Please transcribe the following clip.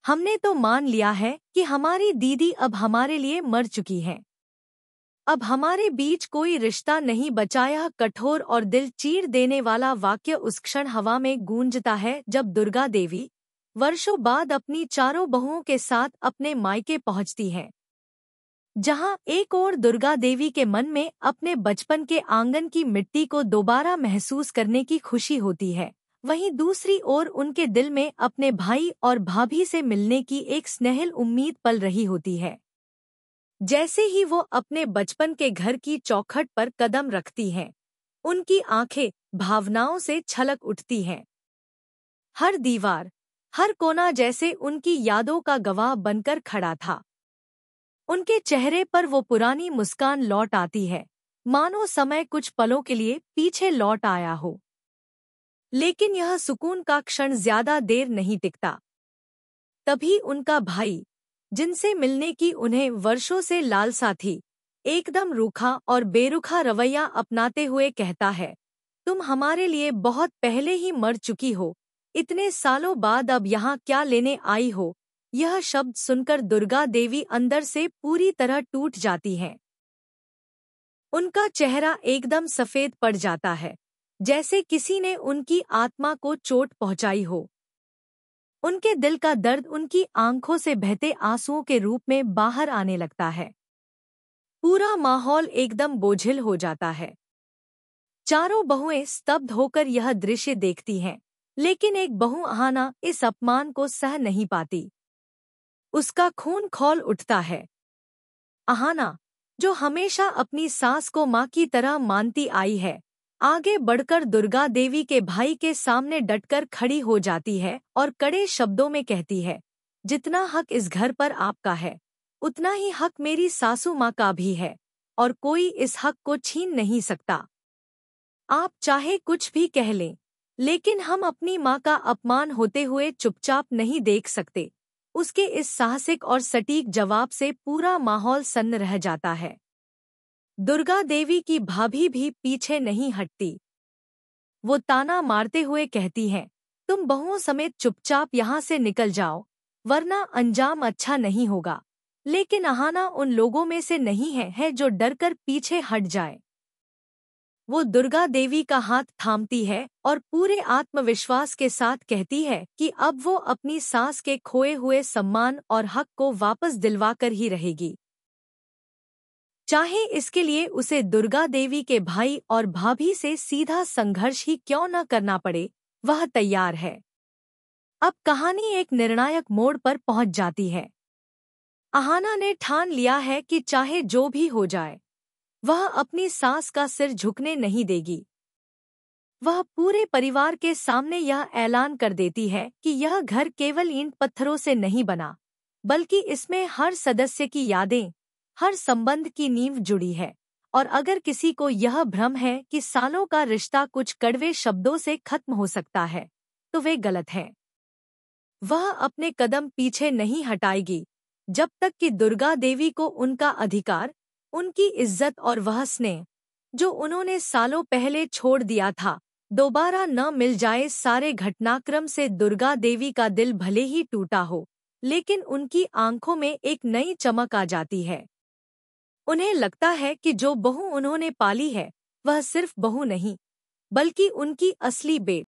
हमने तो मान लिया है कि हमारी दीदी अब हमारे लिए मर चुकी हैं। अब हमारे बीच कोई रिश्ता नहीं बचा। यह कठोर और दिल चीर देने वाला वाक्य उस क्षण हवा में गूंजता है जब दुर्गा देवी वर्षों बाद अपनी चारों बहुओं के साथ अपने मायके पहुंचती हैं। जहां एक ओर दुर्गा देवी के मन में अपने बचपन के आंगन की मिट्टी को दोबारा महसूस करने की खुशी होती है, वहीं दूसरी ओर उनके दिल में अपने भाई और भाभी से मिलने की एक स्नेहिल उम्मीद पल रही होती है। जैसे ही वो अपने बचपन के घर की चौखट पर कदम रखती हैं, उनकी आंखें भावनाओं से छलक उठती हैं। हर दीवार, हर कोना जैसे उनकी यादों का गवाह बनकर खड़ा था। उनके चेहरे पर वो पुरानी मुस्कान लौट आती है, मानो समय कुछ पलों के लिए पीछे लौट आया हो। लेकिन यह सुकून का क्षण ज्यादा देर नहीं टिकता। तभी उनका भाई, जिनसे मिलने की उन्हें वर्षों से लालसा थी, एकदम रूखा और बेरुखा रवैया अपनाते हुए कहता है, तुम हमारे लिए बहुत पहले ही मर चुकी हो, इतने सालों बाद अब यहाँ क्या लेने आई हो। यह शब्द सुनकर दुर्गा देवी अंदर से पूरी तरह टूट जाती हैं। उनका चेहरा एकदम सफेद पड़ जाता है, जैसे किसी ने उनकी आत्मा को चोट पहुंचाई हो। उनके दिल का दर्द उनकी आंखों से बहते आंसुओं के रूप में बाहर आने लगता है। पूरा माहौल एकदम बोझिल हो जाता है। चारों बहुएं स्तब्ध होकर यह दृश्य देखती हैं, लेकिन एक बहू अहाना इस अपमान को सह नहीं पाती। उसका खून खौल उठता है। अहाना, जो हमेशा अपनी सास को मां की तरह मानती आई है, आगे बढ़कर दुर्गा देवी के भाई के सामने डटकर खड़ी हो जाती है और कड़े शब्दों में कहती है, जितना हक इस घर पर आपका है, उतना ही हक मेरी सासू माँ का भी है, और कोई इस हक को छीन नहीं सकता। आप चाहे कुछ भी कह लें, लेकिन हम अपनी माँ का अपमान होते हुए चुपचाप नहीं देख सकते। उसके इस साहसिक और सटीक जवाब से पूरा माहौल सन्न रह जाता है। दुर्गा देवी की भाभी भी पीछे नहीं हटती। वो ताना मारते हुए कहती हैं, तुम बहुओं समेत चुपचाप यहाँ से निकल जाओ, वरना अंजाम अच्छा नहीं होगा। लेकिन अहाना उन लोगों में से नहीं है जो डरकर पीछे हट जाए। वो दुर्गा देवी का हाथ थामती है और पूरे आत्मविश्वास के साथ कहती है कि अब वो अपनी सास के खोए हुए सम्मान और हक को वापस दिलवाकर ही रहेगी, चाहे इसके लिए उसे दुर्गा देवी के भाई और भाभी से सीधा संघर्ष ही क्यों न करना पड़े, वह तैयार है। अब कहानी एक निर्णायक मोड़ पर पहुंच जाती है। अहाना ने ठान लिया है कि चाहे जो भी हो जाए, वह अपनी सास का सिर झुकने नहीं देगी। वह पूरे परिवार के सामने यह ऐलान कर देती है कि यह घर केवल ईंट पत्थरों से नहीं बना, बल्कि इसमें हर सदस्य की यादें, हर संबंध की नींव जुड़ी है। और अगर किसी को यह भ्रम है कि सालों का रिश्ता कुछ कड़वे शब्दों से खत्म हो सकता है, तो वे गलत हैं। वह अपने कदम पीछे नहीं हटाएगी जब तक कि दुर्गा देवी को उनका अधिकार, उनकी इज्जत और वह स्नेह, जो उन्होंने सालों पहले छोड़ दिया था, दोबारा न मिल जाए। सारे घटनाक्रम से दुर्गा देवी का दिल भले ही टूटा हो, लेकिन उनकी आंखों में एक नई चमक आ जाती है। उन्हें लगता है कि जो बहू उन्होंने पाली है, वह सिर्फ बहू नहीं, बल्कि उनकी असली बेटी।